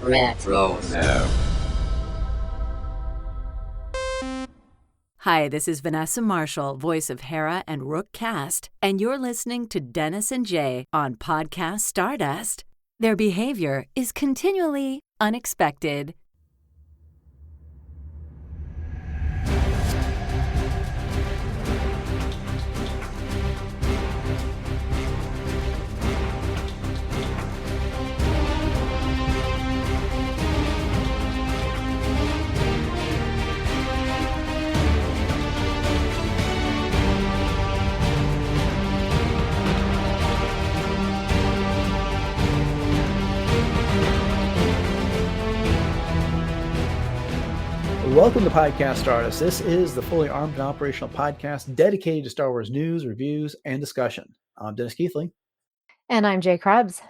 Retro. Hi, this is Vanessa Marshall, voice of Hera and Rook Cast, and you're listening to Dennis and Jay on Podcast Stardust. Their behavior is continually unexpected. Welcome to Podcast Stardust. This is the fully armed and operational podcast dedicated to Star Wars news, reviews, and discussion. I'm Dennis Keithley. And I'm Jay Krebs.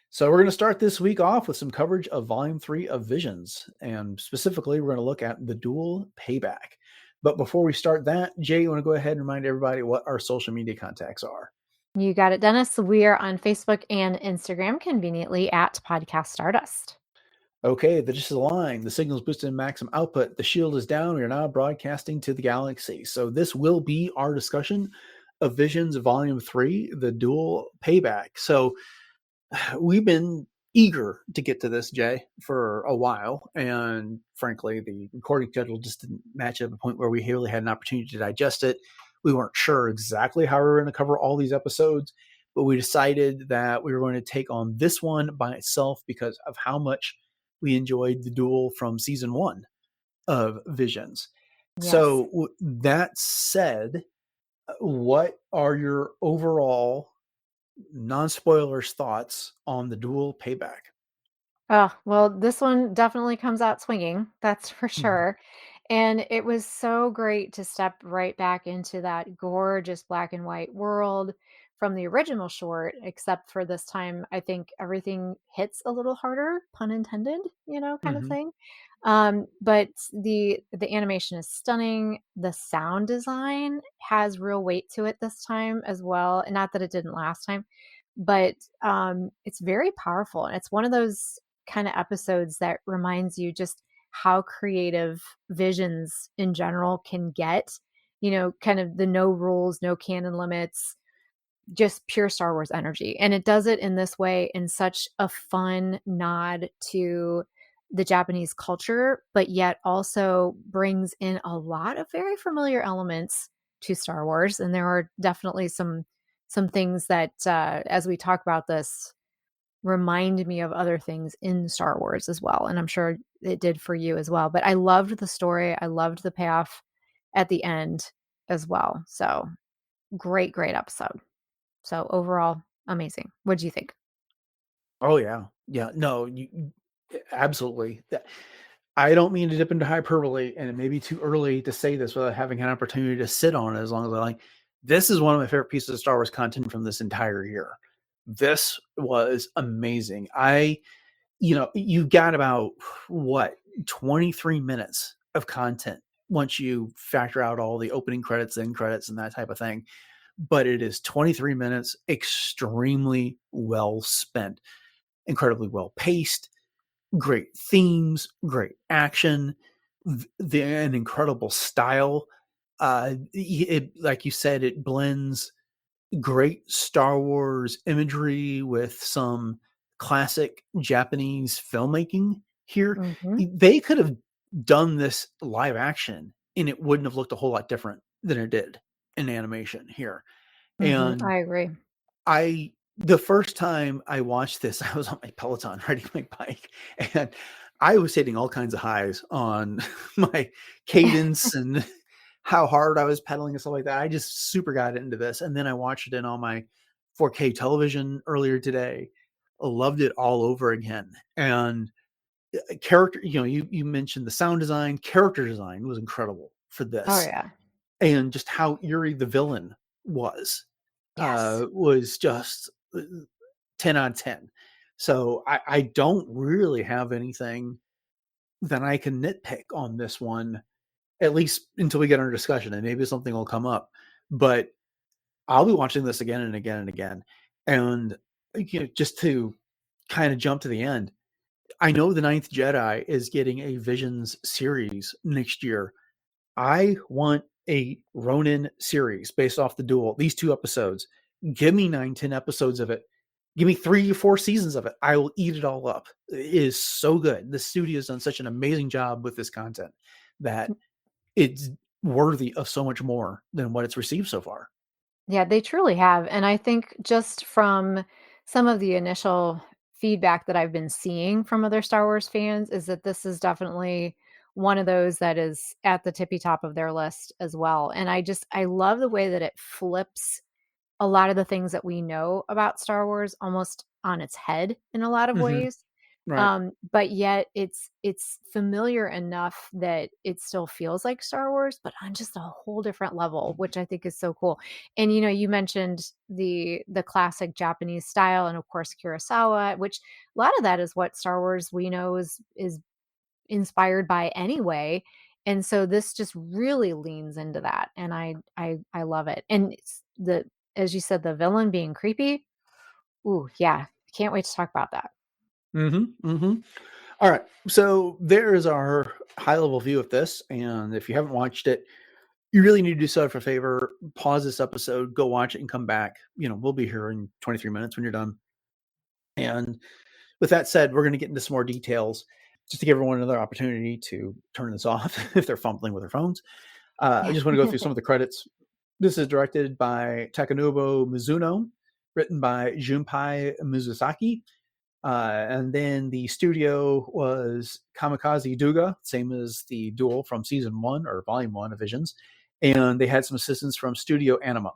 So we're going to start this week off with some coverage of Volume 3 of Visions. And specifically, we're going to look at the Duel Payback. But before we start that, Jay, you want to go ahead and remind everybody what our social media contacts are? You got it, Dennis. We are on Facebook and Instagram, conveniently at Podcast Stardust. Okay, the dish is aligned, the signal's boosted in maximum output, the shield is down, we are now broadcasting to the galaxy. So this will be our discussion of Visions Volume 3, the Duel Payback. So we've been eager to get to this, Jay, for a while, and frankly, the recording schedule just didn't match at a point where we really had an opportunity to digest it. We weren't sure exactly how we were going to cover all these episodes, but we decided that we were going to take on this one by itself because of how much we enjoyed the duel from season 1 of Visions. Yes. So that said, what are your overall non-spoilers thoughts on the Duel Payback? Well, this one definitely comes out swinging. That's for sure. And it was so great to step right back into that gorgeous black and white world from the original short, except for this time, I think everything hits a little harder, pun intended, kind of thing. But the animation is stunning. The sound design has real weight to it this time as well. And not that it didn't last time, but it's very powerful. And it's one of those kind of episodes that reminds you just how creative Visions in general can get, kind of the no rules, no canon limits, just pure Star Wars energy. And it does it in this way in such a fun nod to the Japanese culture, but yet also brings in a lot of very familiar elements to Star Wars. And there are definitely some things that, as we talk about this, remind me of other things in Star Wars as well. And I'm sure it did for you as well. But I loved the story. I loved the payoff at the end as well. So great episode. So overall, amazing. What do you think? Oh, yeah. Yeah, no, absolutely. I don't mean to dip into hyperbole, and it may be too early to say this without having an opportunity to sit on it as long as I like. This is one of my favorite pieces of Star Wars content from this entire year. This was amazing. You got about 23 minutes of content once you factor out all the opening credits, end credits, and that type of thing. But it is 23 minutes, extremely well spent, incredibly well paced, great themes, great action, an incredible style. Like you said, it blends great Star Wars imagery with some classic Japanese filmmaking here. Mm-hmm. They could have done this live action and it wouldn't have looked a whole lot different than it did in animation here. And I agree. The first time I watched this, I was on my Peloton riding my bike, and I was hitting all kinds of highs on my cadence and how hard I was pedaling and stuff like that. I just super got into this. And then I watched it on my 4K television earlier today. I loved it all over again. And character, you mentioned the sound design, character design was incredible for this. Oh, yeah. And just how eerie the villain was just 10 out of 10. So I don't really have anything that I can nitpick on this one, at least until we get our discussion, and maybe something will come up. But I'll be watching this again and again and again. And just to kind of jump to the end, I know the Ninth Jedi is getting a Visions series next year. I want a Ronin series based off the Duel. These 2 episodes. Give me 9, 10 episodes of it. Give me 3 or 4 seasons of it. I will eat it all up. It is so good. The studio's done such an amazing job with this content that it's worthy of so much more than what it's received so far. Yeah, they truly have. And I think just from some of the initial feedback that I've been seeing from other Star Wars fans is that this is definitely one of those that is at the tippy top of their list as well. And I love the way that it flips a lot of the things that we know about Star Wars almost on its head in a lot of Mhm. ways. Right. But yet it's familiar enough that it still feels like Star Wars, but on just a whole different level, which I think is so cool. And you mentioned the classic Japanese style, and of course Kurosawa, which a lot of that is what Star Wars we know is inspired by anyway. And so this just really leans into that, and I love it. And it's the as you said, the villain being creepy. Ooh, yeah, can't wait to talk about that. Mhm. Mhm. All right. So there is our high level view of this. And if you haven't watched it, you really need to do so for a favor. Pause this episode, go watch it, and come back. We'll be here in 23 minutes when you're done. And with that said, we're going to get into some more details just to give everyone another opportunity to turn this off if they're fumbling with their phones. I Yeah. just want to go through some of the credits. This is directed by Takanobu Mizuno, written by Junpei Mizusaki. And then the studio was Kamikaze Duga, same as the Duel from season 1 or volume 1 of Visions. And they had some assistance from Studio Anima.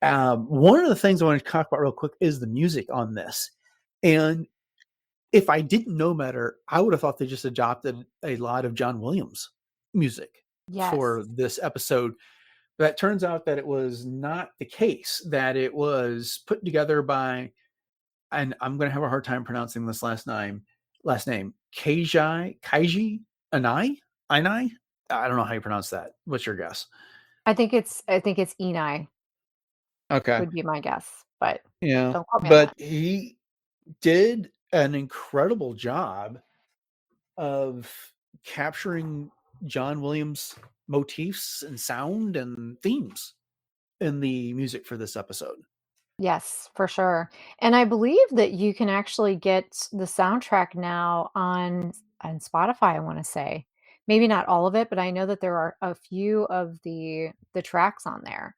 One of the things I want to talk about real quick is the music on this. And if I didn't know better, I would have thought they just adopted a lot of John Williams music Yes. for this episode. But it turns out that it was not the case, that it was put together by, and I'm going to have a hard time pronouncing this last name, Kaiji Anai? Anai? I don't know how you pronounce that. What's your guess? I think it's Enei Okay. would be my guess, but Yeah. don't quote me on But that. he did an incredible job of capturing John Williams motifs and sound and themes in the music for this episode. Yes, for sure. And I believe that you can actually get the soundtrack now on Spotify, I want to say. Maybe not all of it, but I know that there are a few of the tracks on there.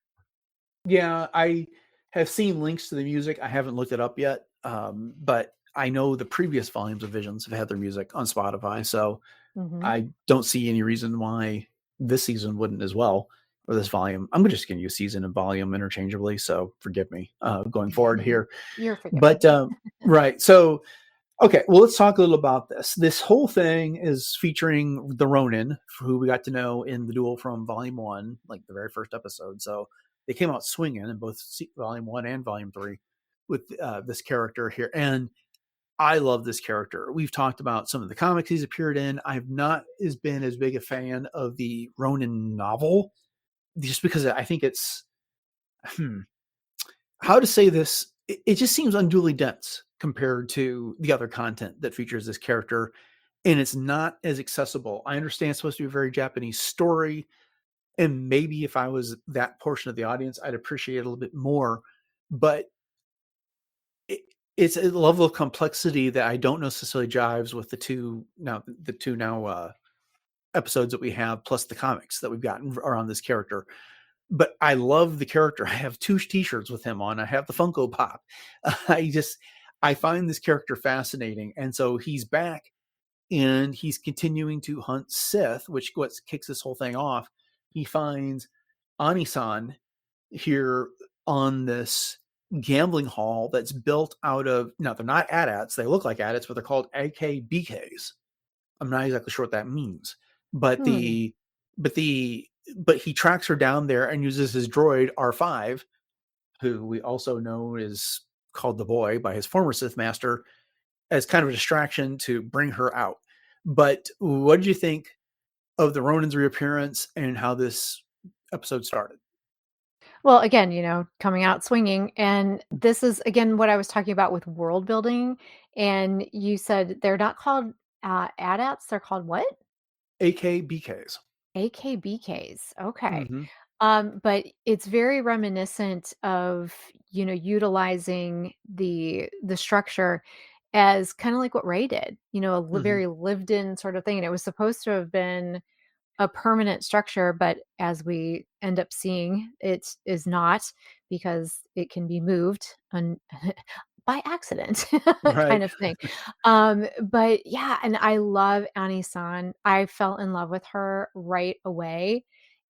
Yeah, I have seen links to the music. I haven't looked it up yet, but I know the previous volumes of Visions have had their music on Spotify, so Mhm. I don't see any reason why this season wouldn't as well, or this volume. I'm just going to use season and volume interchangeably, so forgive me going forward here. You're forgiven. But right, so okay, well, let's talk a little about this. This whole thing is featuring the Ronin, who we got to know in the Duel from Volume 1, like the very first episode. So they came out swinging in both Volume 1 and Volume 3 with this character here. And I love this character. We've talked about some of the comics he's appeared in. I've not been as big a fan of the Ronin novel, just because I think it's, hmm, how to say this, it just seems unduly dense compared to the other content that features this character, and it's not as accessible. I understand it's supposed to be a very Japanese story, and maybe if I was that portion of the audience, I'd appreciate it a little bit more, but it, it's a level of complexity that I don't necessarily jives with the two now episodes that we have, plus the comics that we've gotten around this character. But I love the character. I have 2 t-shirts with him on. I have the Funko Pop. I find this character fascinating. And so he's back and he's continuing to hunt Sith, which what kicks this whole thing off. He finds Aneé-San here on this gambling hall that's built out of, now they're not AT-ATs, they look like AT-ATs, but they're called AKBKs. I'm not exactly sure what that means, but Hmm. but the but he tracks her down there and uses his droid R5, who we also know is called the Boy by his former Sith master, as kind of a distraction to bring her out. But what did you think of the Ronin's reappearance and how this episode started? Well, again, coming out swinging. And this is, again, what I was talking about with world building And you said they're not called AT-ATs, they're called what? AKBKs. AKBKs. Okay. Mm-hmm. But it's very reminiscent of, utilizing the structure as kind of like what Ray did, a Mm-hmm. very lived in sort of thing. And it was supposed to have been a permanent structure, but as we end up seeing, it is not because it can be moved by accident Right. kind of thing. But yeah, and I love Annie-san. I fell in love with her right away.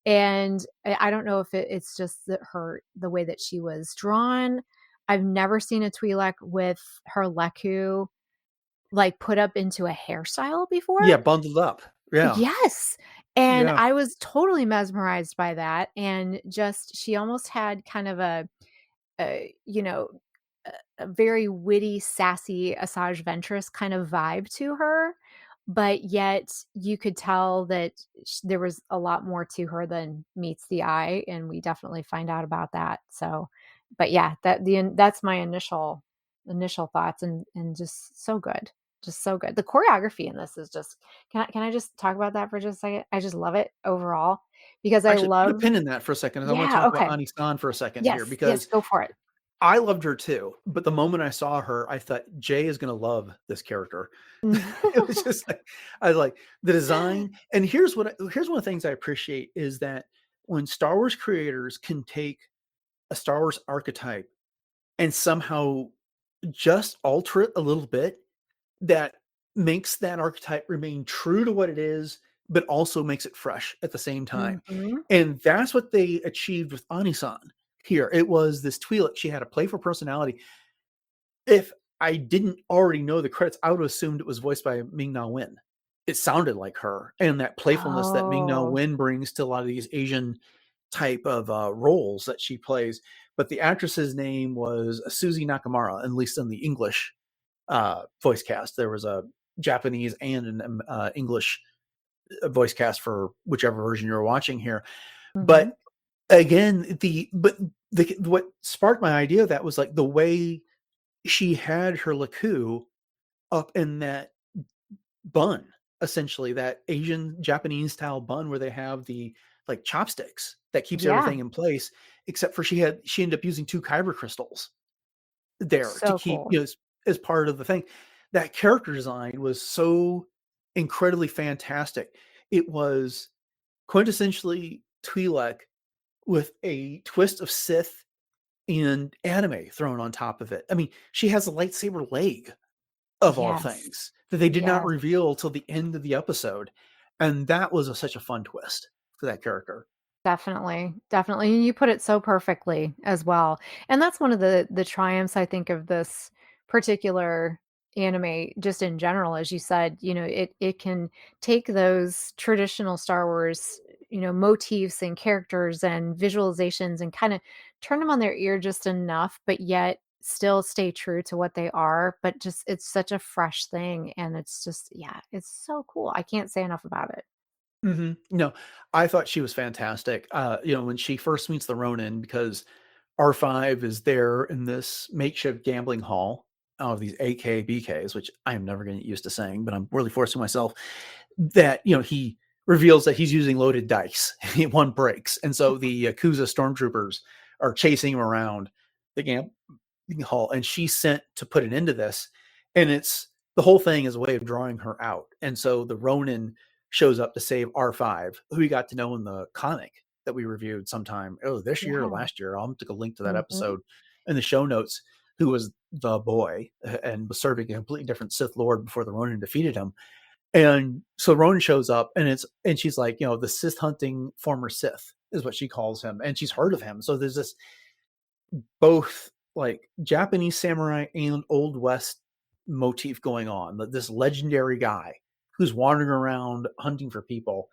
And I don't know if it's just that the way that she was drawn. I've never seen a Twi'lek with her Leku like put up into a hairstyle before. Yeah, bundled up. Yeah. Yes, and Yeah. I was totally mesmerized by that, and just she almost had kind of a, a very witty, sassy Asajj Ventress kind of vibe to her, but yet you could tell that there was a lot more to her than meets the eye, and we definitely find out about that. So, but yeah, that's my initial thoughts, and just so good, just so good. The choreography in this is just. Can I just talk about that for just a second? I just love it overall because I Actually, put a love. pin in that for a second. I want to Yeah. talk about Okay. Ani-san for a second here Yes. Yes. because Go for it. I loved her too. But the moment I saw her, I thought Jay is going to love this character. It was just like I was like the design. And here's here's one of the things I appreciate is that when Star Wars creators can take a Star Wars archetype and somehow just alter it a little bit, that makes that archetype remain true to what it is, but also makes it fresh at the same time. Mhm. And that's what they achieved with Anisan here. It was this Twi'lek. She had a playful personality. If I didn't already know the credits, I would have assumed it was voiced by Ming-Na Wen. It sounded like her, and that playfulness that Ming-Na Oh, Wen brings to a lot of these Asian type of roles that she plays. But the actress's name was Suzy Nakamura, at least in the English voice cast. There was a Japanese and an English voice cast for whichever version you're watching here. mhm. But again, what sparked my idea of that was like the way she had her Laku up in that bun, essentially that Asian Japanese style bun where they have the like chopsticks that keeps Yeah, everything in place, except for she ended up using two kyber crystals there to so keep, cool. as part of the thing. That character design was so incredibly fantastic. It was quintessentially Twi'lek with a twist of Sith and anime thrown on top of it. I mean, she has a lightsaber leg of all Yes, things that they did not yes. reveal till the end of the episode, and that was such a fun twist for that character. Definitely, definitely, and you put it so perfectly as well, and that's one of the triumphs I think of this particular anime just in general, as you said, it can take those traditional Star Wars, motifs and characters and visualizations and kinda turn them on their ear just enough, but yet still stay true to what they are, but just it's such a fresh thing, and it's just yeah, it's so cool. I can't say enough about it. No, I thought she was fantastic. When she first meets the Ronin, because R5 is there in this makeshift gambling hall out of these AKBKs, which I am never going to get used to saying, but I'm really forcing myself. That he reveals that he's using loaded dice. One breaks, and so the Yakuza stormtroopers are chasing him around the gambling hall, and she's sent to put an end to this. And it's the whole thing is a way of drawing her out. And so the Ronin shows up to save R5, who we got to know in the comic that we reviewed sometime this year or Yeah. last year. I'll take a link to that Mhm. episode in the show notes. Who was the boy and was serving a completely different Sith Lord before the Ronin defeated him. And so Ronin shows up, and she's like, the Sith hunting former Sith is what she calls him, and she's heard of him. So there's this both like Japanese samurai and Old West motif going on. This legendary guy who's wandering around hunting for people.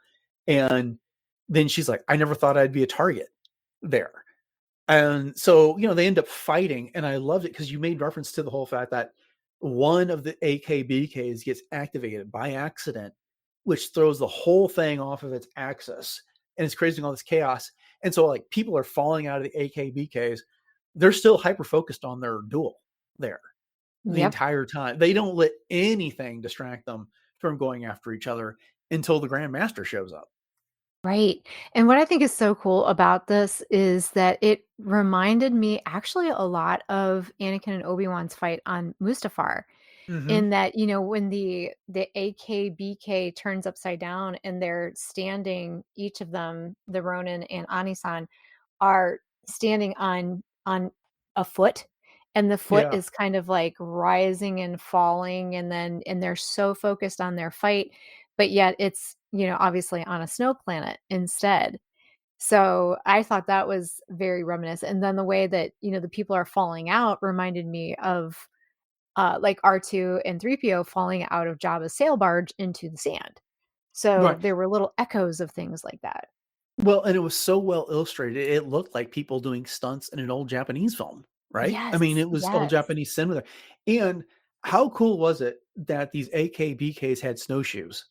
And then she's like, I never thought I'd be a target there. And so, they end up fighting. And I loved it because you made reference to the whole fact that one of the AKBKs gets activated by accident, which throws the whole thing off of its axis. And it's creating all this chaos. And so, like, people are falling out of the AKBKs. They're still hyper focused on their duel there. the Yep. entire time. They don't let anything distract them from going after each other until the Grandmaster shows up. Right. And what I think is so cool about this is that it reminded me actually a lot of Anakin and Obi-Wan's fight on Mustafar. Hmm. In that, when the AKBK turns upside down and they're standing, each of them, the Ronin and Anisan, are standing on a foot, and the foot Yeah. is kind of like rising and falling, and they're so focused on their fight, but yet it's, obviously on a snow planet instead. So I thought that was very reminiscent. And then the way that, the people are falling out reminded me of like R2 and 3PO falling out of Jabba's sail barge into the sand. So Right. there were little echoes of things like that. Well, and it was so well illustrated. It looked like people doing stunts in an old Japanese film, right? I mean, Yes, it was old yes. Japanese cinema. And how cool was it that these AKBKs had snowshoes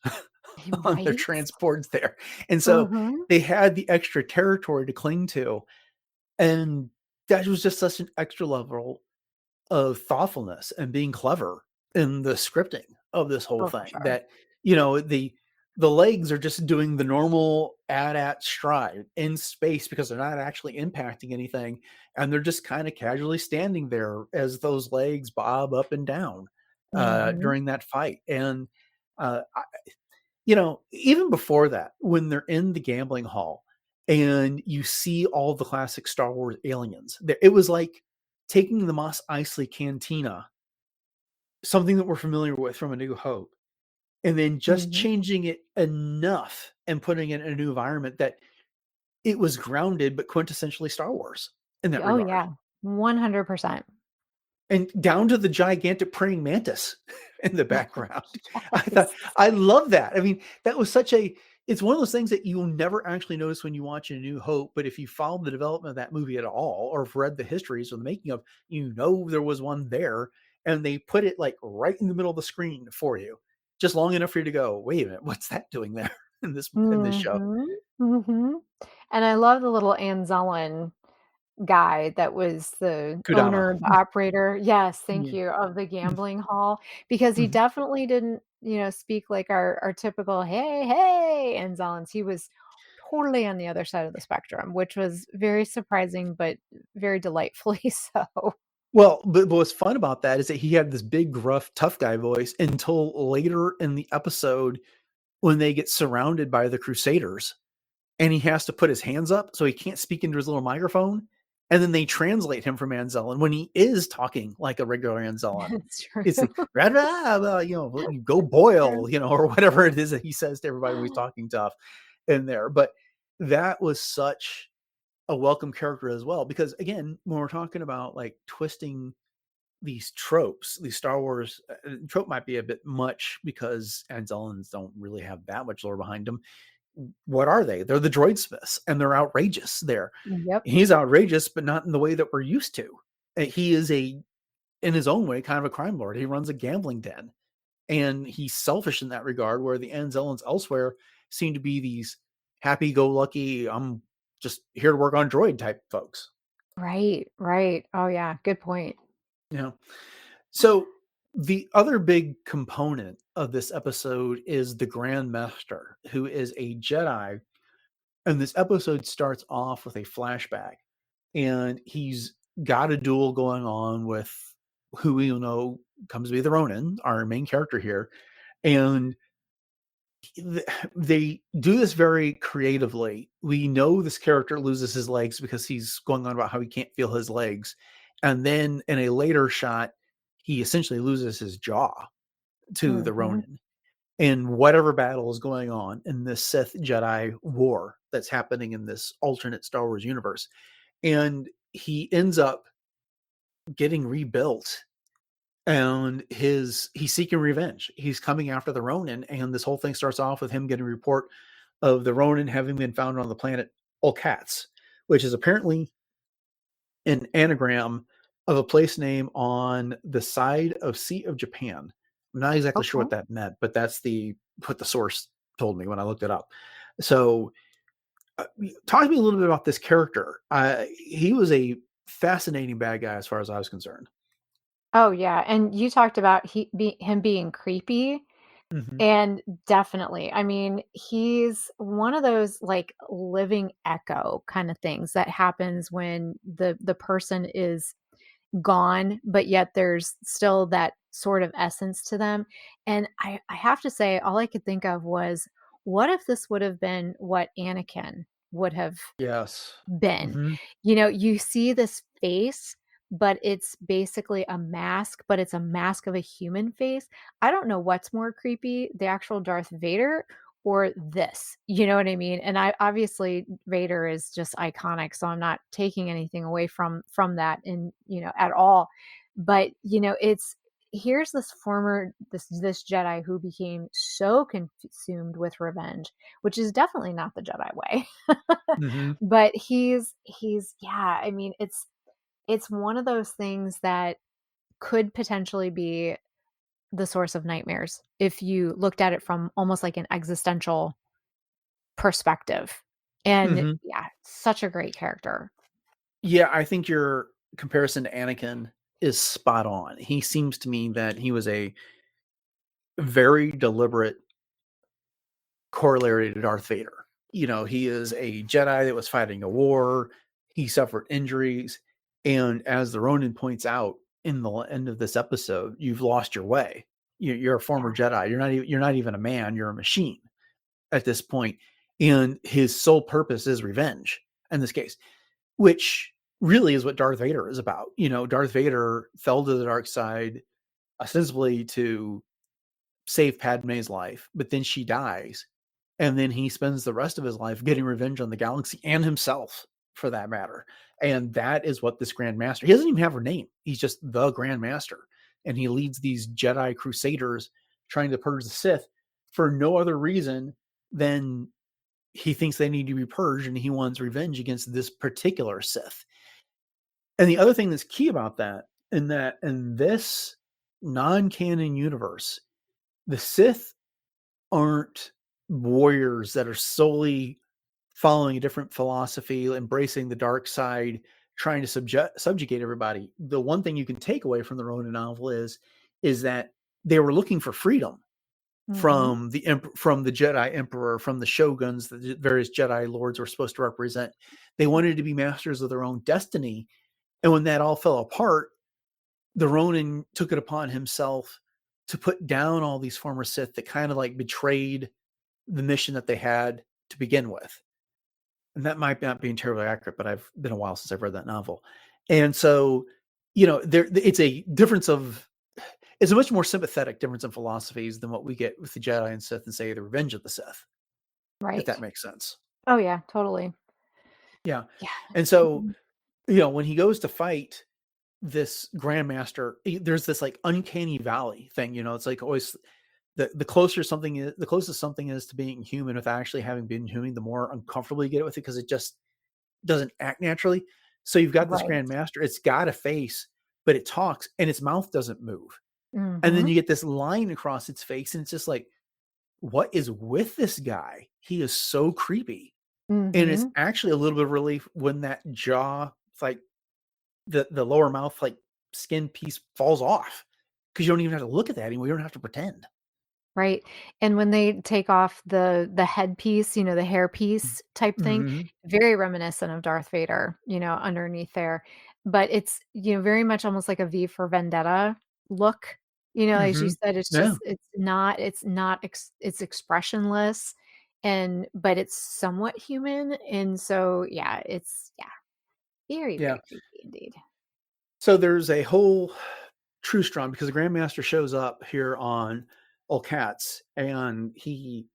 on their Right? transports there? And so Mhm. they had the extra territory to cling to. And that was just such an extra level of thoughtfulness and being clever in the scripting of this whole Oh, for thing, sure. that the legs are just doing the normal AT-AT stride in space because they're not actually impacting anything, and they're just kind of casually standing there as those legs bob up and down Mhm. during that fight. And even before that, when they're in the gambling hall and you see all the classic Star Wars aliens, it was like taking the Mos Eisley Cantina, something that we're familiar with from A New Hope, and then just Mhm. changing it enough and putting it in a new environment that it was grounded but quintessentially Star Wars in that Oh, regard. yeah. 100%. And down to the gigantic praying mantis in the background. I thought Yes. I love that. I mean, that was such a it's one of those things that you'll never actually notice when you watch A New Hope, but if you follow the development of that movie at all, or have read the histories or the making of, there was one there, and they put it like right in the middle of the screen for you, just long enough for you to go, wait a minute, what's that doing there in this show? Mhm. Mhm. And I love the little Anzellan guy that was the Kudama. owner, the operator, yes, thank Yeah. you, of the gambling hall, because he Mhm. definitely didn't, speak like our typical, "Hey, hey," Anzellans. He was totally on the other side of the spectrum, which was very surprising, but very delightfully so. Well, but what's fun about that is that he had this big, gruff, tough guy voice until later in the episode when they get surrounded by the Crusaders and he has to put his hands up so he can't speak into his little microphone. And then they translate him from Anzellan when he is talking like a regular Anzellan. It's true. It's the "Rah, rah, blah," you go boil, or whatever it is that he says to everybody when he's talking tough in there. But that was such a welcome character as well. Because again, when we're talking about like twisting these tropes, these Star Wars trope might be a bit much because Anzellans don't really have that much lore behind them. What are they? They're the droid smiths and they're outrageous there. Yep. He's outrageous, but not in the way that we're used to. He is in his own way, kind of a crime lord. He runs a gambling den and he's selfish in that regard, where the Anzellans elsewhere seem to be these happy go lucky, I'm just here to work on droid type folks. Right, right. Oh, yeah, good point. You know, so the other big component of this episode is the Grandmaster, who is a Jedi. And this episode starts off with a flashback, and he's got a duel going on with who we know comes to be the Ronin, our main character here. And they do this very creatively. We know this character loses his legs because he's going on about how he can't feel his legs. And then in a later shot, he essentially loses his jaw to the Mhm. Ronin in whatever battle is going on in this Sith Jedi war that's happening in this alternate Star Wars universe. And he ends up getting rebuilt, and he's seeking revenge. He's coming after the Ronin, and this whole thing starts off with him getting a report of the Ronin having been found on the planet Olcats, which is apparently an anagram of a place name on the side of Sea of Japan. I'm not exactly sure Okay. what that meant, but that's what the source told me when I looked it up. So, talk to me a little bit about this character. He was a fascinating bad guy as far as I was concerned. Oh, yeah, and you talked about him being creepy, Hmm. and definitely, I mean, he's one of those, like, living echo kinda things that happens when the person is gone, but yet there's still that sort of essence to them. And I have to say, all I could think of was, what if this would have been what Anakin would have Yes. been? Hmm. You see this face, but it's basically a mask, but it's a mask of a human face. I don't know what's more creepy, the actual Darth Vader or this. You know what I mean? And I obviously Vader is just iconic, so I'm not taking anything away from that in, at all. But, it's here's this Jedi who became so consumed with revenge, which is definitely not the Jedi way. Hmm. But he's yeah, I mean, it's one of those things that could potentially be the source of nightmares if you looked at it from almost like an existential perspective. And Hmm. yeah, such a great character. Yeah, I think your comparison to Anakin is spot on. He seems to me that he was a very deliberate corollary to Darth Vader. He is a Jedi that was fighting a war. He suffered injuries, and as the Ronin points out in the end of this episode, you've lost your way. You're a former Yeah. Jedi. You're not even a man. You're a machine at this point, and his sole purpose is revenge in this case, which really is what Darth Vader is about. Darth Vader fell to the dark side ostensibly to save Padme's life, but then she dies. And then he spends the rest of his life getting revenge on the galaxy and himself, for that matter. And that is what this Grandmaster, he doesn't even have her name. He's just the Grandmaster. And he leads these Jedi Crusaders trying to purge the Sith for no other reason than he thinks they need to be purged and he wants revenge against this particular Sith. And the other thing that's key about that, in this non-canon universe, the Sith aren't warriors that are solely following a different philosophy, embracing the dark side, trying to subjugate everybody. The one thing you can take away from the Ronin novel is that they were looking for freedom Mhm. from the Jedi Emperor, from the shoguns that the various Jedi lords were supposed to represent. They wanted to be masters of their own destiny, and when that all fell apart, the Ronin took it upon himself to put down all these former Sith that kind of like betrayed the mission that they had to begin with. And that might not be terribly accurate, but I've been a while since I've read that novel. And so, it's a difference of, it's a much more sympathetic difference in philosophies than what we get with the Jedi and Sith and say the Revenge of the Sith, if Right. that makes sense. Oh, yeah, totally. Yeah. Yeah. And so, Mhm. when he goes to fight this Grandmaster, there's this like uncanny valley thing. It's like always the closest something is to being human without actually having been human, the more uncomfortable you get with it because it just doesn't act naturally. So you've got this Right. Grandmaster, it's got a face, but it talks and its mouth doesn't move. And then Mhm. you get this line across its face, and it's just like, what is with this guy? He is so creepy. And it's Mhm. actually a little bit of relief when that jaw, like the lower mouth, like skin piece falls off. Because you don't even have to look at that anymore. You don't have to pretend. Right, and when they take off the headpiece, the hairpiece type thing, Mm-hmm. very reminiscent of Darth Vader, underneath there. But it's, very much almost like a V for Vendetta look, as you Mm-hmm. said, Yeah. it's expressionless, but it's somewhat human, and so, yeah, very, Yeah. very creepy indeed. So there's a whole true strong because the Grandmaster shows up here on Olcats and he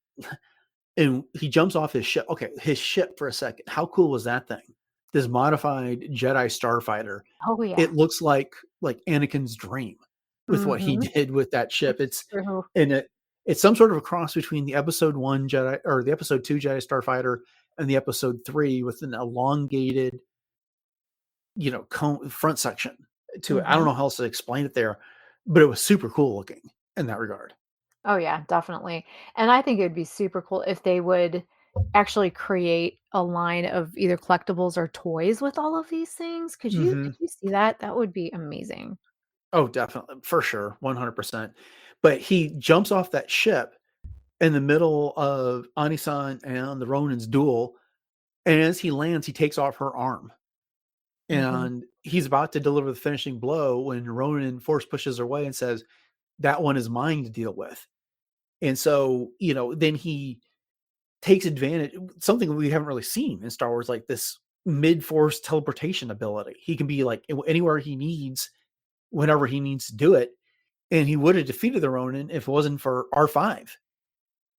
jumps off his ship. Okay, his ship for a second. How cool was that thing? This modified Jedi starfighter. Oh, yeah. It looks like Anakin's dream with what he Mhm. did with that ship. It's true. And it's some sort of a cross between the episode 1 Jedi or the episode 2 Jedi starfighter and the episode 3 with an elongated, front section to it. I don't Mhm. know how else to explain it there, but it was super cool looking in that regard. Oh, yeah, definitely. And I think it would be super cool if they would actually create a line of either collectibles or toys with all of these things. Could you Hmm. could you see that? That would be amazing. Oh, definitely, for sure, 100%. But he jumps off that ship in the middle of Aneé-San and the Ronin's duel, and as he lands, he takes off her arm, Mhm. and he's about to deliver the finishing blow when Ronin force pushes her away and says, "That one is mine to deal with." And so, then he takes advantage, something we haven't really seen in Star Wars, like this mid-force teleportation ability. He can be like anywhere he needs, whenever he needs to do it. And he would have defeated the Ronin if it wasn't for R5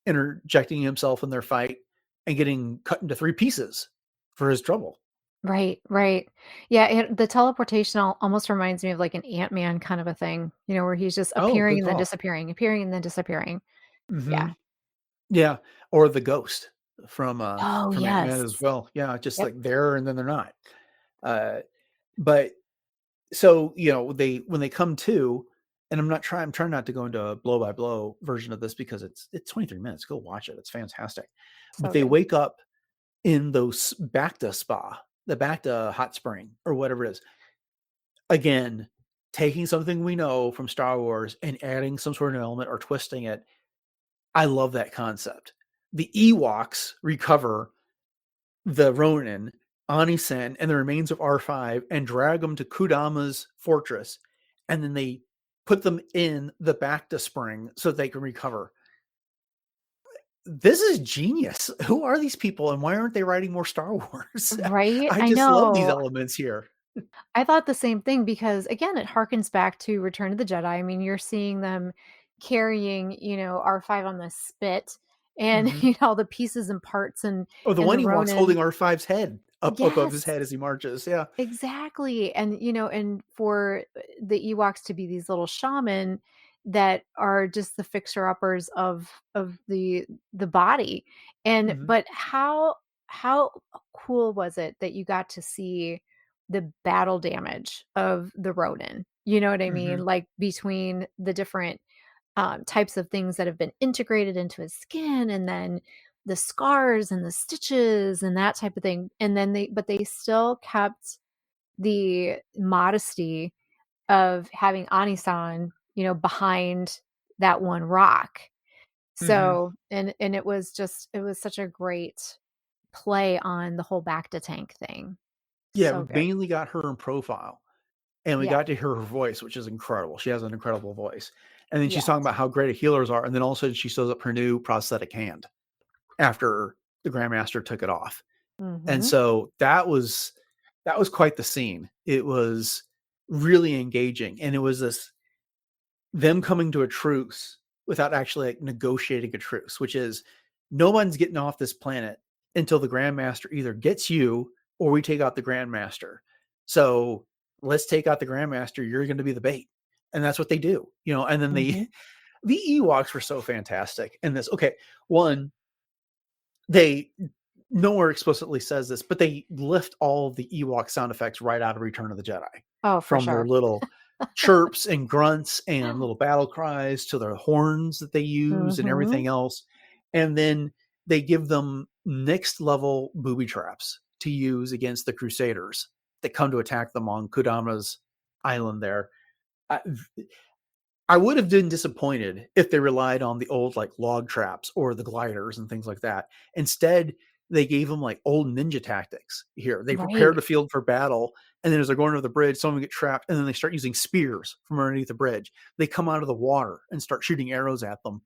interjecting himself in their fight and getting cut into three pieces for his trouble. Right, right. Yeah, the teleportation almost reminds me of like an Ant-Man kind of a thing, where he's just Oh, appearing good and then call. disappearing, appearing and then disappearing. Hmm. Yeah. Yeah. Or the ghost Oh, from Ant-Man as yes. well. Yeah, just Yep. like there and then they're not. Uh, but so, they when they come to, and I'm trying not to go into a blow by blow version of this because it's 23 minutes. Go watch it. It's fantastic. But So they good. wake up in those Bacta spa, the Bacta hot spring or whatever it is. Again, taking something we know from Star Wars and adding some sort of element or twisting it. I love that concept. The Ewoks recover the Ronin, Ani-Sen, and the remains of R5 and drag them to Kudama's fortress. And then they put them in the Bacta spring so they can recover. This is genius. Who are these people and why aren't they writing more Star Wars? Right? I I just love these know. elements here. I thought the same thing because, again, it harkens back to Return of the Jedi. I mean, you're seeing them carrying, R5 on the spit and, Hmm. all the pieces and parts Oh, the and one the Ewok's Ronin. holding R5's head up above his Yes. head as he marches. Yeah. Exactly, and, and for the Ewoks to be these little shaman that are just the fixer-uppers of the body, and Hmm. but how cool was it that you got to see the battle damage of the Ronin? You know what I Hmm. mean? Like, between the different, types of things that have been integrated into his skin, and then the scars and the stitches and that type of thing, and then they still kept the modesty of having Ani-san, behind that one rock. Hmm. So, and it was such a great play on the whole back to tank thing. Yeah, So we good. mainly got her in profile and we Yeah. got to hear her voice, which is incredible. She has an incredible voice. And then she's talking Yes. about how great healers are. And then all of a sudden she shows up her new prosthetic hand after the Grandmaster took it off. And Mhm. so that was quite the scene. It was really engaging. And it was this them coming to a truce without actually like negotiating a truce, which is no one's getting off this planet until the Grandmaster either gets you or we take out the Grandmaster. So let's take out the Grandmaster. You're going to be the bait. And that's what they do, and then the Mhm. the Ewoks were so fantastic in this. Okay, one, they nowhere explicitly says this, but they lift all of the Ewok sound effects right out of Return of the Jedi, Oh, for from their sure. little chirps and grunts and little battle cries to their horns that they use and Mhm. everything else. And then they give them next level booby traps to use against the Crusaders that come to attack them on Kudama's island there. I, I would have been disappointed if they relied on the old like log traps or the gliders and things like that. Instead, they gave them like old ninja tactics here. They prepared Right. the field for battle, and then as they're going over the bridge, some of them get trapped, and then they start using spears from underneath the bridge. They come out of the water and start shooting arrows at them.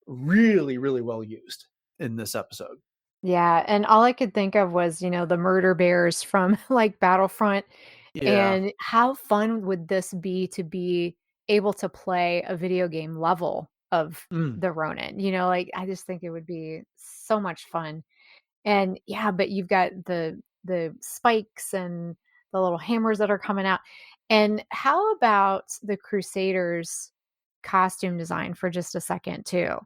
Really, really well used in this episode. Yeah, and all I could think of was, the murder bears from, like, Battlefront, Yeah. and how fun would this be to be able to play a video game level of Mm. the Ronin? Like, I just think it would be so much fun. And, yeah, but you've got the spikes and the little hammers that are coming out. And how about the Crusaders' costume design for just a second too?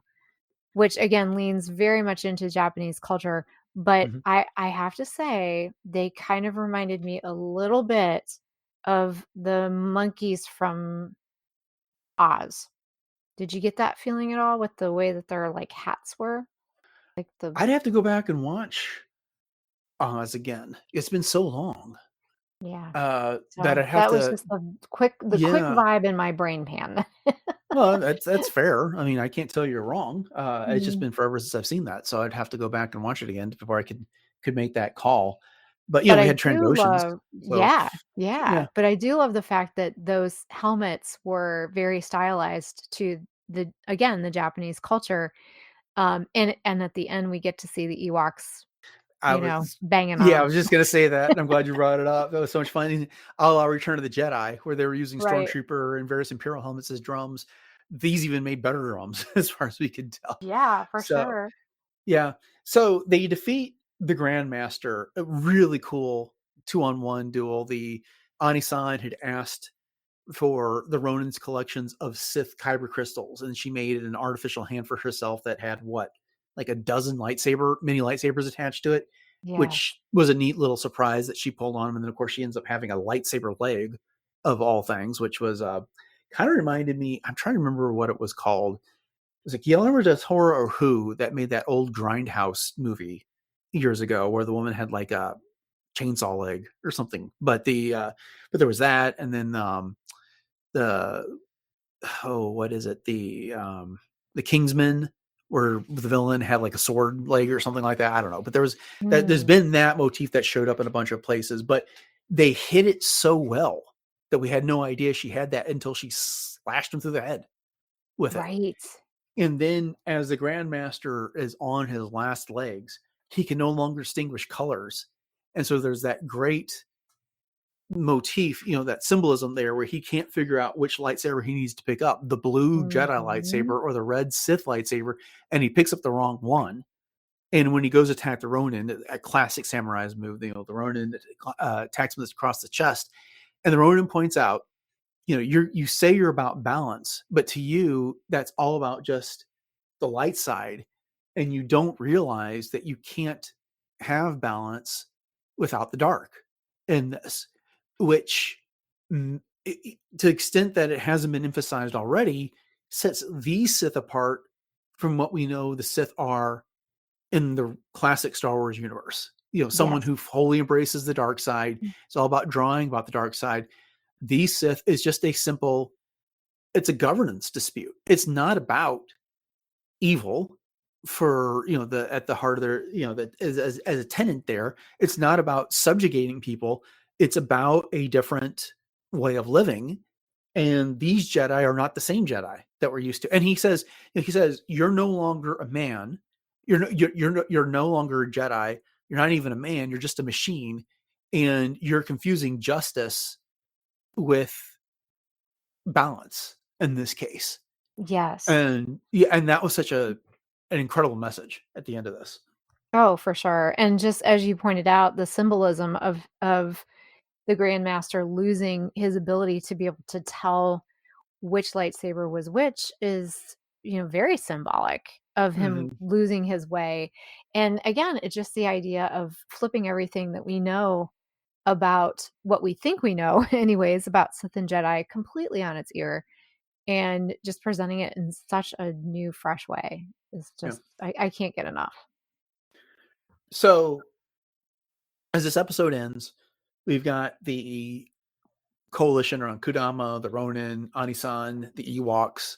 Which again leans very much into Japanese culture, but Mhm. I have to say they kind of reminded me a little bit of the monkeys from Oz. Did you get that feeling at all with the way that their, like, hats were? Like the I'd have to go back and watch Oz again. It's been so long. Yeah. that So, I have that was to, just the quick yeah. vibe in my brain pan. Well, that's fair. I mean, I can't tell you're wrong. It's just Mhm. been forever since I've seen that, so I'd have to go back and watch it again before I could make that call. But But we I had do Trandoshans, love so yeah, yeah, yeah. but I do love the fact that those helmets were very stylized to the Japanese culture, and at the end, we get to see the Ewoks, I was banging Yeah, I on. was just gonna say that, and I'm glad you brought it up. That was so much fun. A la Return of the Jedi, where they were using Right. Stormtrooper and various Imperial helmets as drums. These even made better drums, as far as we could tell. Yeah, for So sure. yeah, so they defeat the Grandmaster. A really cool 2-on-1 duel. The Aneé-San had asked for the Ronin's collections of Sith kyber crystals, and she made an artificial hand for herself that had what, like a dozen mini lightsabers attached to it, Yes. which was a neat little surprise that she pulled on him. And then, of course, she ends up having a lightsaber leg of all things, which was kind of reminded me. I'm trying to remember what it was called. It was like Guillermo del Toro or who that made that old Grindhouse movie years ago, where the woman had like a chainsaw leg or something. But there was that, and then the what is it? The Kingsman, where the villain had like a sword leg or something like that. I don't know, but there's Mm, been that motif that showed up in a bunch of places, but they hit it so well that we had no idea she had that until she slashed him through the head with it. right. And then as the Grandmaster is on his last legs, he can no longer distinguish colors. And so there's that great motif, that symbolism there where he can't figure out which lightsaber he needs to pick up, the blue Jedi Mhm. lightsaber or the red Sith lightsaber, and he picks up the wrong one. And when he goes to attack the Ronin, a classic samurai's move, the Ronin attacks him across the chest, and the Ronin points out, you say you're about balance, but to you, that's all about just the light side, and you don't realize that you can't have balance without the dark in this, which to the extent that it hasn't been emphasized already, sets these Sith apart from what we know the Sith are in the classic Star Wars universe. Someone Yes. who wholly embraces the dark side. It's all about drawing about the dark side. These Sith is just it's a governance dispute. It's not about evil for the at the heart of their that as a tenant there. It's not about subjugating people. It's about a different way of living, and these Jedi are not the same Jedi that we're used to. And he says you're no longer a man. You're no longer a Jedi. You're not even a man. You're just a machine, and you're confusing justice with balance in this case. Yes. And yeah, and that was such an incredible message at the end of this. Oh, for sure, and just as you pointed out, the symbolism of the Grandmaster losing his ability to be able to tell which lightsaber was which is, very symbolic of him Mhm. losing his way, and again, it's just the idea of flipping everything that we know about what we think we know anyways about Sith and Jedi completely on its ear, and just presenting it in such a new, fresh way is Yeah. just I can't get enough. So as this episode ends, we've got the coalition around Kudama, the Ronin, Anisan, the Ewoks,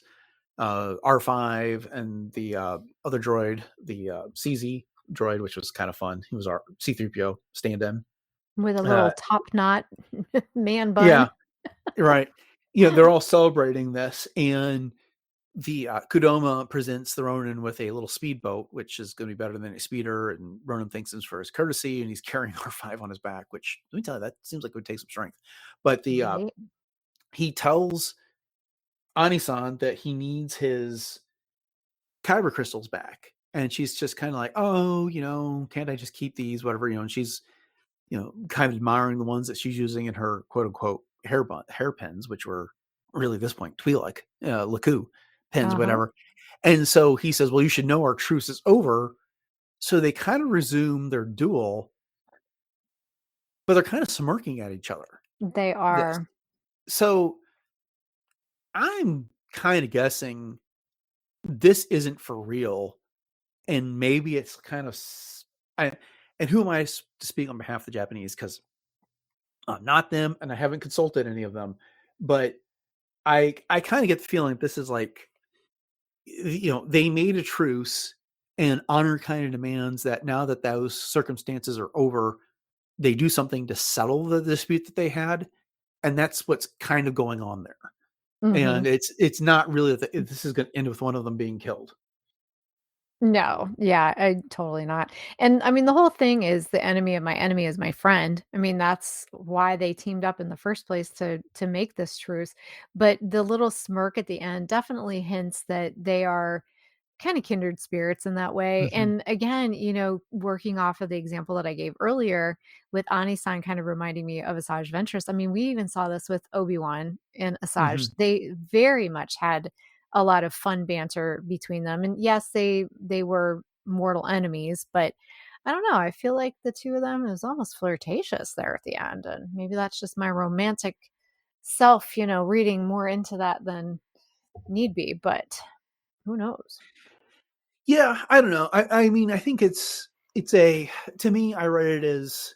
R5, and the other droid, the CZ droid, which was kind of fun. He was our C3PO stand-in. With a Uh, little top knot man bun. yeah, right. They're all celebrating this, and the Kudama presents the Ronin with a little speedboat, which is going to be better than a speeder. And Ronin thanks him for his courtesy, and he's carrying R5 on his back, which let me tell you, that seems like it would take some strength. But Right? he tells Anisan that he needs his kyber crystals back. And she's just kind of like, oh, can't I just keep these, whatever, and she's, kind of admiring the ones that she's using in her quote unquote hairpins, which were really at this point Twi-lek, Laku pins, Uh-huh. whatever. And so he says, well, you should know our truce is over. So they kind of resume their duel, but they're kind of smirking at each other. They This. are. So I'm kind of guessing this isn't for real. And maybe it's kind of, and who am I to speak on behalf of the Japanese? Because not them, and I haven't consulted any of them, but I kind of get the feeling this is like, they made a truce, and honor kind of demands that now that those circumstances are over, they do something to settle the dispute that they had, and that's what's kind of going on there. Mhm. And it's not really that this is going to end with one of them being killed. No, yeah, totally not. And I mean, the whole thing is the enemy of my enemy is my friend. I mean, that's why they teamed up in the first place to make this truce. But the little smirk at the end definitely hints that they are kind of kindred spirits in that way. Hmm. And again, working off of the example that I gave earlier with Ani-san kind of reminding me of Asajj Ventress. I mean, we even saw this with Obi-Wan and Hmm. Asajj. They very much had a lot of fun banter between them. And yes, they were mortal enemies, but I don't know. I feel like the two of them is almost flirtatious there at the end. And maybe that's just my romantic self, reading more into that than need be, but who knows? Yeah, I don't know. I mean, I think it's a to me, I read it as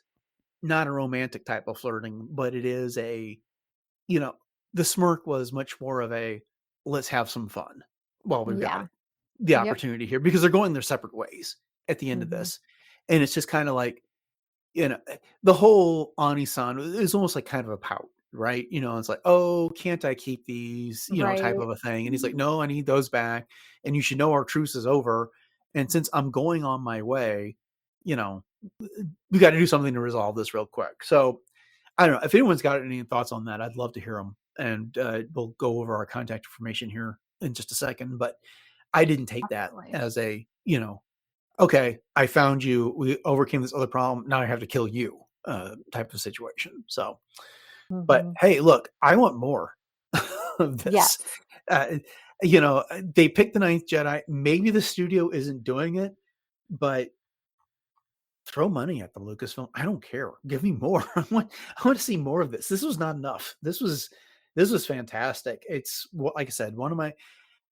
not a romantic type of flirting, but it is you know, the smirk was much more of a let's have some fun while we've got Yeah. it, the Yep. opportunity here, because they're going their separate ways at the end of Mhm. this. And it's just kind of like, the whole Ani-san is almost like kind of a pout, right? It's like, oh, can't I keep these, type Right. of a thing. And he's like, no, I need those back. And you should know our truce is over. And since I'm going on my way, you know, we got to do something to resolve this real quick. So I don't know if anyone's got any thoughts on that. I'd love to hear them. And we'll go over our contact information here in just a second. But I didn't take that Definitely. as okay, I found you. We overcame this other problem. Now I have to kill you, type of situation. So, but Mhm. hey, look, I want more of this. Yes. Uh, they picked the ninth Jedi. Maybe the studio isn't doing it, but throw money at the Lucasfilm. I don't care. Give me more. I want to see more of this. This was not enough. This was fantastic. It's like I said, one of my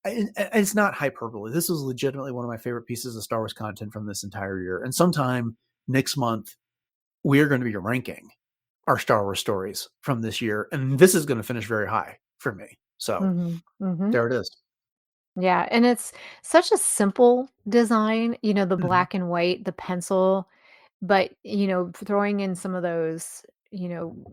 and it's not hyperbole. This was legitimately one of my favorite pieces of Star Wars content from this entire year. And sometime next month, we're going to be ranking our Star Wars stories from this year. And this is going to finish very high for me. So Mhm. Mhm. there it is. Yeah, and it's such a simple design, the Mhm. black and white, the pencil, but, throwing in some of those,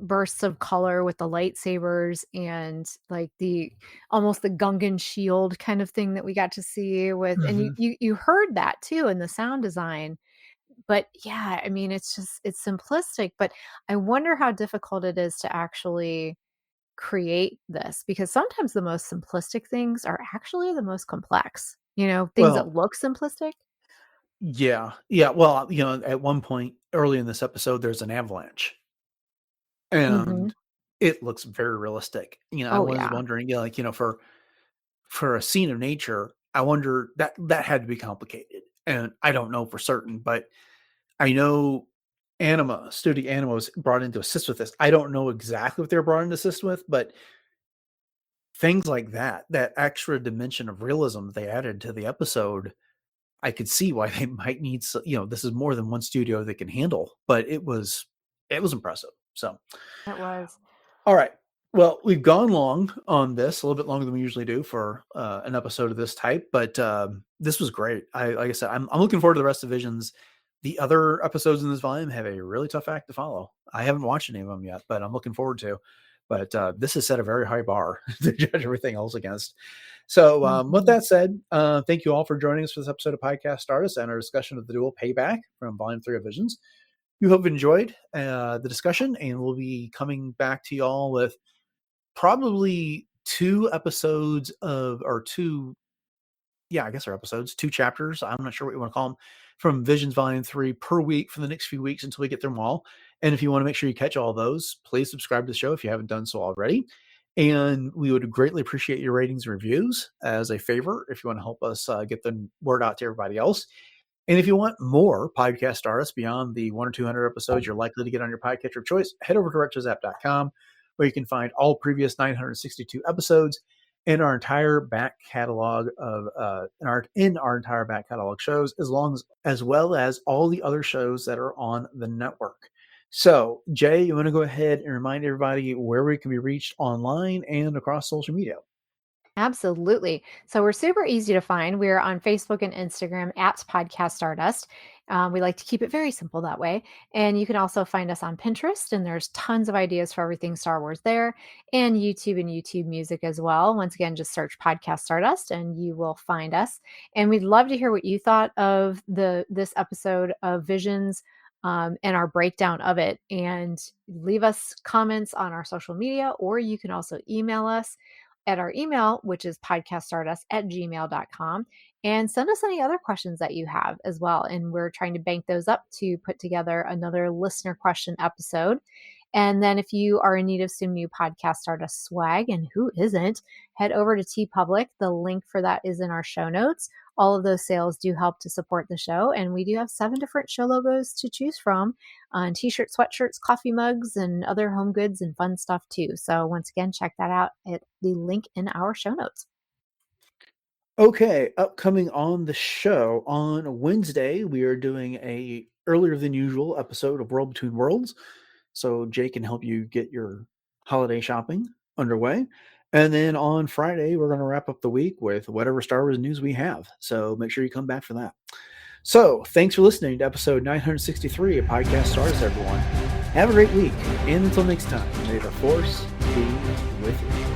bursts of color with the lightsabers and, like, the almost the Gungan shield kind of thing that we got to see with and you Mhm. you you heard that too in the sound design. But yeah, I mean, it's simplistic, but I wonder how difficult it is to actually create this because sometimes the most simplistic things are actually the most complex, things Well, that look simplistic. yeah. Yeah. Well, at one point early in this episode, there's an avalanche Mhm. and it looks very realistic. I Oh, was yeah. wondering, for a scene of nature, I wonder that had to be complicated. And I don't know for certain, but I know Studio Anima was brought in to assist with this. I don't know exactly what they're brought in to assist with, but things like that extra dimension of realism they added to the episode, I could see why they might need, this is more than one studio that can handle, but it was impressive. So, It was. all right. Well, we've gone long on this, a little bit longer than we usually do for an episode of this type, but this was great. Like I said, I'm looking forward to the rest of Visions. The other episodes in this volume have a really tough act to follow. I haven't watched any of them yet, but I'm looking forward to. But this has set a very high bar to judge everything else against. So, with Mhm. that said, thank you all for joining us for this episode of Podcast Stardust and our discussion of the Duel Payback from Volume 3 of Visions. We hope you enjoyed the discussion, and we'll be coming back to y'all with probably two episodes of, or two, yeah, I guess they're episodes, two chapters. I'm not sure what you want to call them from Visions Volume 3 per week for the next few weeks until we get through them all. And if you want to make sure you catch all those, please subscribe to the show if you haven't done so already. And we would greatly appreciate your ratings and reviews as a favor if you want to help us get the word out to everybody else. And if you want more podcast artists beyond the 1 or 200 episodes you're likely to get on your podcatcher of choice, head over to retrozap.com where you can find all previous 962 episodes in our entire back catalog of in our entire back catalog shows, as well as all the other shows that are on the network. So, Jay, you want to go ahead and remind everybody where we can be reached online and across social media? Absolutely. So we're super easy to find. We're on Facebook and Instagram at Podcast Stardust. We like to keep it very simple that way. And you can also find us on Pinterest, and there's tons of ideas for everything Star Wars there, and YouTube Music as well. Once again, just search Podcast Stardust, and you will find us. And we'd love to hear what you thought of this episode of Visions. And our breakdown of it, and leave us comments on our social media, or you can also email us at our email, which is podcaststardust@gmail.com, and send us any other questions that you have as well. And we're trying to bank those up to put together another listener question episode. And then if you are in need of some new Podcast Stardust swag, and who isn't, head over to TeePublic. The link for that is in our show notes. All of those sales do help to support the show. And we do have 7 different show logos to choose from on t-shirts, sweatshirts, coffee mugs, and other home goods and fun stuff too. So once again, check that out at the link in our show notes. Okay, upcoming on the show on Wednesday, we are doing a earlier than usual episode of World Between Worlds. So Jay can help you get your holiday shopping underway. And then on Friday, we're going to wrap up the week with whatever Star Wars news we have. So make sure you come back for that. So thanks for listening to episode 963 of Podcast Stars, everyone. Have a great week. And until next time, may the Force be with you.